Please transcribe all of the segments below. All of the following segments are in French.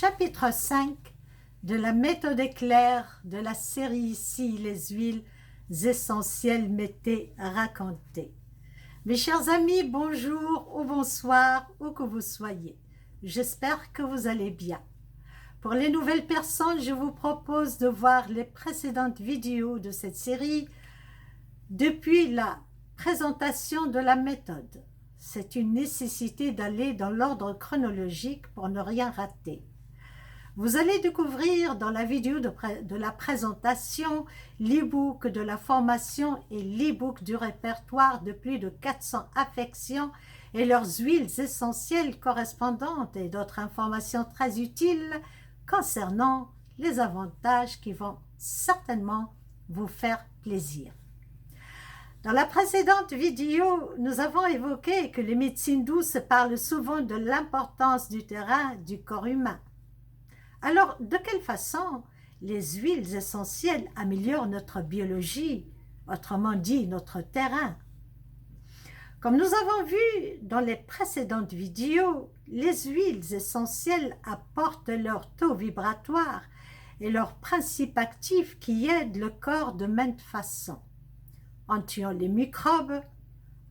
Chapitre 5 de la méthode éclair de la série ici les huiles essentielles m'étaient racontées. Mes chers amis, bonjour ou bonsoir, où que vous soyez. J'espère que vous allez bien. Pour les nouvelles personnes, je vous propose de voir les précédentes vidéos de cette série depuis la présentation de la méthode. C'est une nécessité d'aller dans l'ordre chronologique pour ne rien rater. Vous allez découvrir dans la vidéo de la présentation l'e-book de la formation et l'e-book du répertoire de plus de 400 affections et leurs huiles essentielles correspondantes et d'autres informations très utiles concernant les avantages qui vont certainement vous faire plaisir. Dans la précédente vidéo, nous avons évoqué que les médecines douces parlent souvent de l'importance du terrain du corps humain. Alors, de quelle façon les huiles essentielles améliorent notre biologie, autrement dit notre terrain? Comme nous avons vu dans les précédentes vidéos, les huiles essentielles apportent leur taux vibratoire et leurs principes actifs qui aident le corps de maintes façons. En tuant les microbes,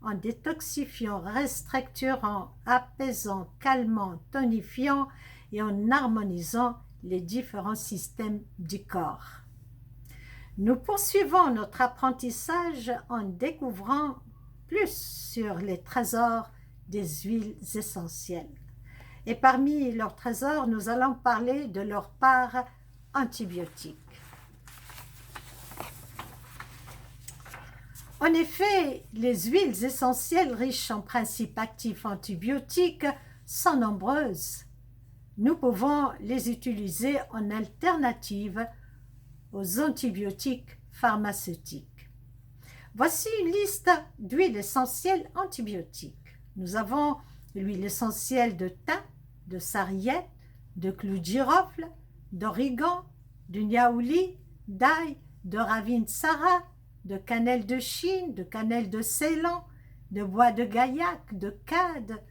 en détoxifiant, restructurant, apaisant, calmant, tonifiant et en harmonisant les différents systèmes du corps. Nous poursuivons notre apprentissage en découvrant plus sur les trésors des huiles essentielles. Et parmi leurs trésors, nous allons parler de leur part antibiotique. En effet, les huiles essentielles riches en principes actifs antibiotiques sont nombreuses. Nous pouvons les utiliser en alternative aux antibiotiques pharmaceutiques. Voici une liste d'huiles essentielles antibiotiques. Nous avons l'huile essentielle de thym, de sarriette, de clou de girofle, d'origan, de niaouli, d'ail, de ravinsara, de cannelle de Chine, de cannelle de Ceylan, de bois de gaillac, de cade,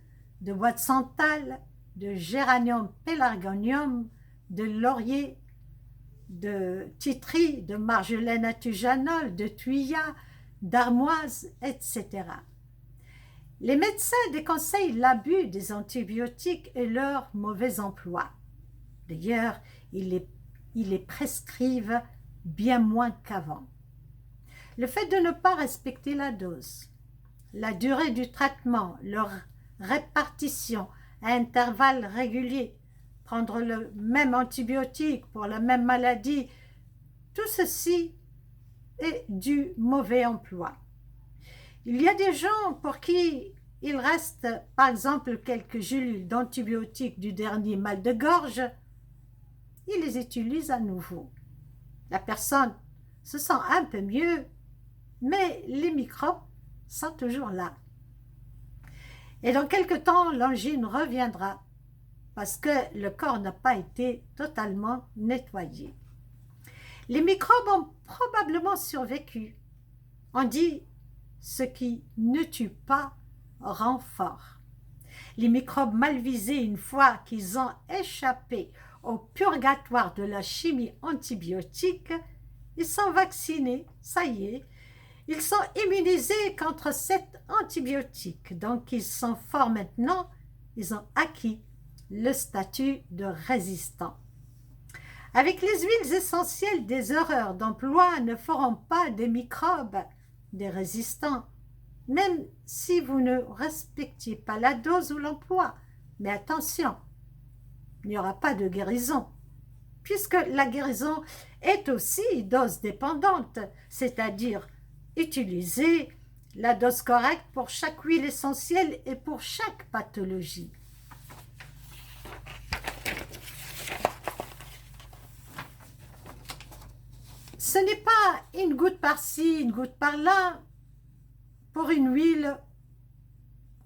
de bois de santal, de géranium pélargonium, de laurier, de titri, de marjolaine atujanol, de thuya, d'armoise, etc. Les médecins déconseillent l'abus des antibiotiques et leur mauvais emploi. D'ailleurs, ils les prescrivent bien moins qu'avant. Le fait de ne pas respecter la dose, la durée du traitement, leur répartition à intervalles réguliers, prendre le même antibiotique pour la même maladie, tout ceci est du mauvais emploi. Il y a des gens pour qui il reste par exemple quelques gélules d'antibiotiques du dernier mal de gorge, ils les utilisent à nouveau. La personne se sent un peu mieux, mais les microbes sont toujours là. Et dans quelque temps, l'angine reviendra parce que le corps n'a pas été totalement nettoyé. Les microbes ont probablement survécu. On dit ce qui ne tue pas rend fort. Les microbes mal visés, une fois qu'ils ont échappé au purgatoire de la chimie antibiotique, ils sont vaccinés, ça y est. Ils sont immunisés contre cet antibiotique, donc ils sont forts maintenant, ils ont acquis le statut de résistant. Avec les huiles essentielles, des erreurs d'emploi ne feront pas des microbes des résistants, même si vous ne respectiez pas la dose ou l'emploi. Mais attention, il n'y aura pas de guérison, puisque la guérison est aussi dose dépendante, c'est-à-dire utiliser la dose correcte pour chaque huile essentielle et pour chaque pathologie. Ce n'est pas une goutte par-ci, une goutte par-là pour une huile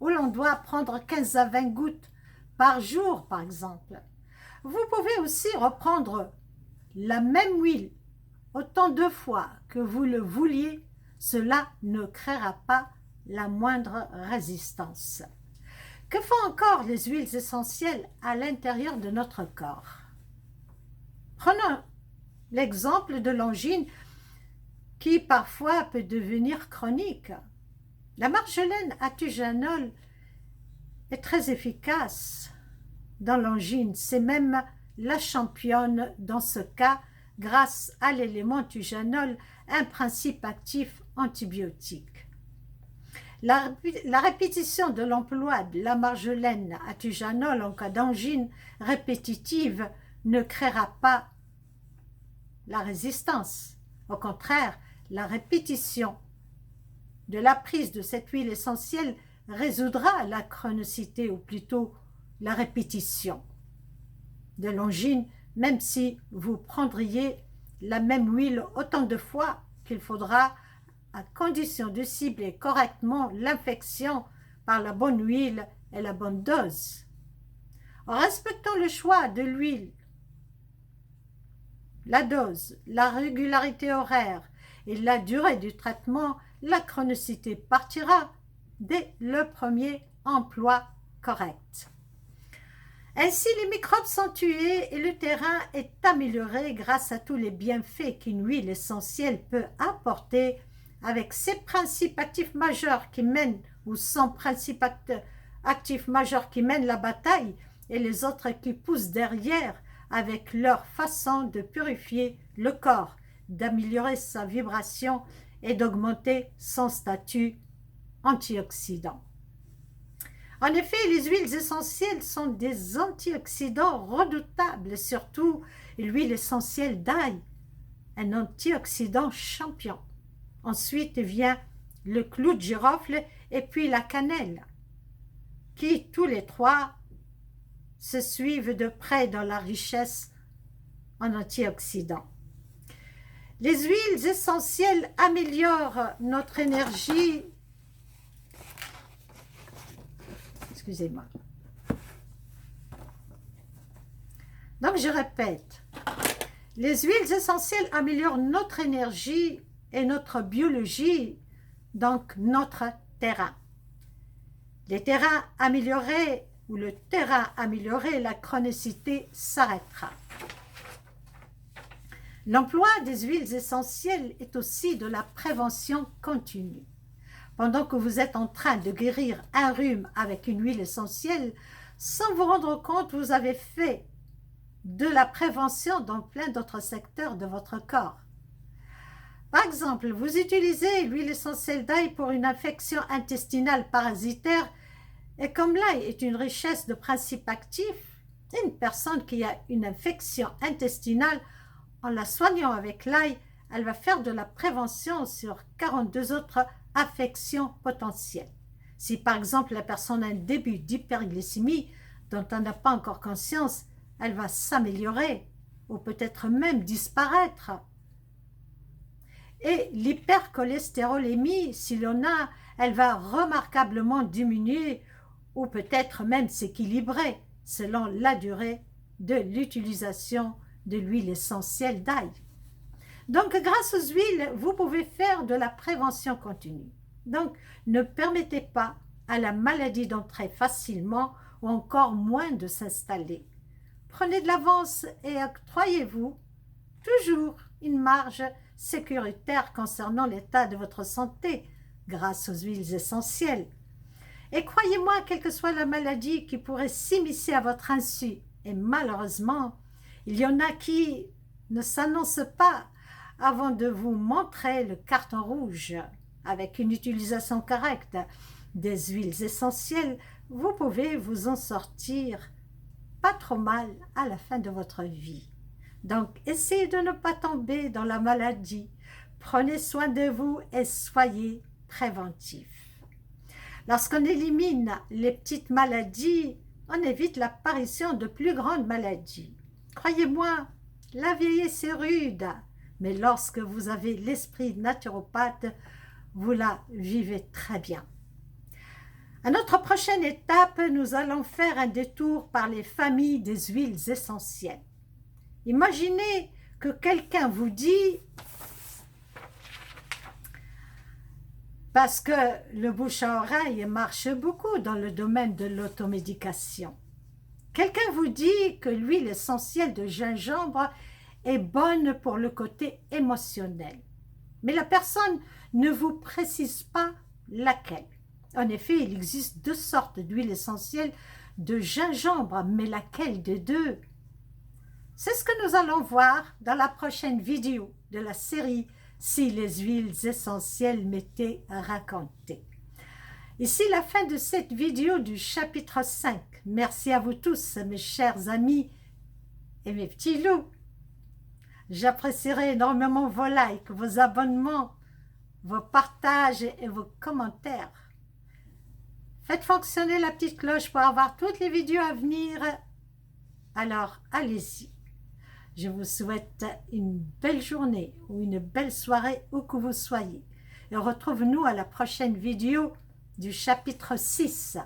où l'on doit prendre 15 à 20 gouttes par jour, par exemple. Vous pouvez aussi reprendre la même huile autant de fois que vous le vouliez. Cela ne créera pas la moindre résistance. Que font encore les huiles essentielles à l'intérieur de notre corps? Prenons l'exemple de l'angine qui parfois peut devenir chronique. La marjolaine attujanol est très efficace dans l'angine, c'est même la championne dans ce cas grâce à l'élément tujanol, un principe actif antibiotique. La répétition de l'emploi de la marjolaine attujanol en cas d'angine répétitive ne créera pas la résistance. Au contraire, la répétition de la prise de cette huile essentielle résoudra la chronicité, ou plutôt la répétition de l'angine, même si vous prendriez la même huile autant de fois qu'il faudra, à condition de cibler correctement l'infection par la bonne huile et la bonne dose. En respectant le choix de l'huile, la dose, la régularité horaire et la durée du traitement, la chronicité partira dès le premier emploi correct. Ainsi, les microbes sont tués et le terrain est amélioré grâce à tous les bienfaits qu'une huile essentielle peut apporter avec ses principes actifs majeurs qui mènent, ou son principe actif majeur qui mène la bataille, et les autres qui poussent derrière avec leur façon de purifier le corps, d'améliorer sa vibration et d'augmenter son statut antioxydant. En effet, les huiles essentielles sont des antioxydants redoutables, surtout l'huile essentielle d'ail, un antioxydant champion. Ensuite vient le clou de girofle et puis la cannelle, qui tous les trois se suivent de près dans la richesse en antioxydants. Les huiles essentielles améliorent notre énergie. Excusez-moi. Donc je répète, les huiles essentielles améliorent notre énergie et notre biologie, donc notre terrain. Les terrains améliorés ou le terrain amélioré, la chronicité s'arrêtera. L'emploi des huiles essentielles est aussi de la prévention continue. Pendant que vous êtes en train de guérir un rhume avec une huile essentielle, sans vous rendre compte, vous avez fait de la prévention dans plein d'autres secteurs de votre corps. Par exemple, vous utilisez l'huile essentielle d'ail pour une infection intestinale parasitaire, et comme l'ail est une richesse de principes actifs, une personne qui a une infection intestinale, en la soignant avec l'ail, elle va faire de la prévention sur 42 autres affections potentielles. Si par exemple la personne a un début d'hyperglycémie dont on n'a pas encore conscience, elle va s'améliorer ou peut-être même disparaître. Et l'hypercholestérolémie, si l'on a, elle va remarquablement diminuer ou peut-être même s'équilibrer selon la durée de l'utilisation de l'huile essentielle d'ail. Donc, grâce aux huiles, vous pouvez faire de la prévention continue. Donc, ne permettez pas à la maladie d'entrer facilement ou encore moins de s'installer. Prenez de l'avance et octroyez-vous toujours une marge sécuritaire concernant l'état de votre santé grâce aux huiles essentielles. Et croyez-moi, quelle que soit la maladie qui pourrait s'immiscer à votre insu, et malheureusement, il y en a qui ne s'annoncent pas avant de vous montrer le carton rouge. Avec une utilisation correcte des huiles essentielles, vous pouvez vous en sortir pas trop mal à la fin de votre vie. Donc, essayez de ne pas tomber dans la maladie. Prenez soin de vous et soyez préventif. Lorsqu'on élimine les petites maladies, on évite l'apparition de plus grandes maladies. Croyez-moi, la vieillesse est rude, mais lorsque vous avez l'esprit naturopathe, vous la vivez très bien. À notre prochaine étape, nous allons faire un détour par les familles des huiles essentielles. Imaginez que quelqu'un vous dit, parce que le bouche à oreille marche beaucoup dans le domaine de l'automédication, quelqu'un vous dit que l'huile essentielle de gingembre est bonne pour le côté émotionnel. Mais la personne ne vous précise pas laquelle. En effet, il existe 2 sortes d'huile essentielle de gingembre, mais laquelle des 2? C'est ce que nous allons voir dans la prochaine vidéo de la série « Si les huiles essentielles m'étaient racontées ». Ici la fin de cette vidéo du chapitre 5. Merci à vous tous, mes chers amis et mes petits loups. J'apprécierai énormément vos likes, vos abonnements, vos partages et vos commentaires. Faites fonctionner la petite cloche pour avoir toutes les vidéos à venir. Alors, allez-y. Je vous souhaite une belle journée ou une belle soirée où que vous soyez. Et retrouve-nous à la prochaine vidéo du chapitre 6.